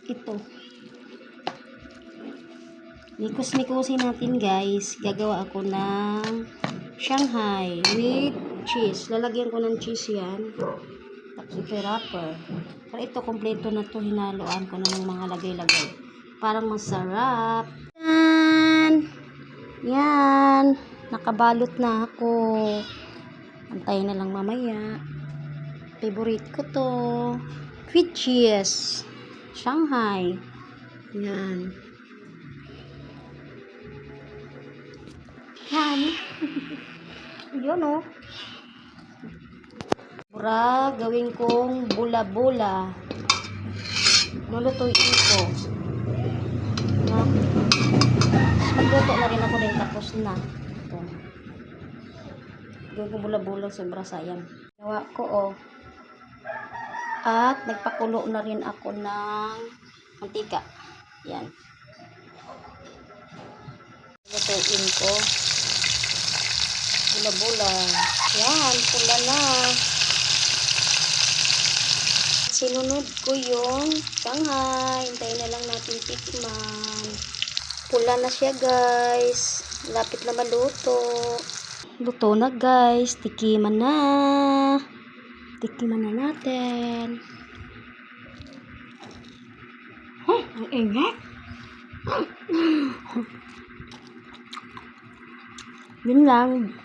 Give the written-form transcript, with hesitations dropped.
Ito. Nikos-nikosin natin guys. Gagawa ako ng Shanghai with cheese. Lalagyan ko ng cheese yan. Tapos ito wrapper. Para ito, kompleto na to. Hinaluan ko na ng mga lagay-lagay. Parang masarap. Yan. Yan. Nakabalot na ako. Antayin na lang mamaya. Favorite ko to. With cheese. Shanghai. Yan. Yan. Yun o. Bura, gawin kong bula-bula. Lulutuin ko. No? Magluto na rin ako din tapos na. Ito. Gawin ko bula-bula, sobra sayang. Gawa ko o. At nagpakulo na rin ako ng mantika. Yan. Lutuin ko. Bula-bula. Yan, pula na. Sinunod ko yung Shanghai. Hintayin na lang natin tikman. Pula na siya guys. Lapit na maluto. Luto na guys. Tikiman na. Tikiman na natin. Ang ingat. Yun lang.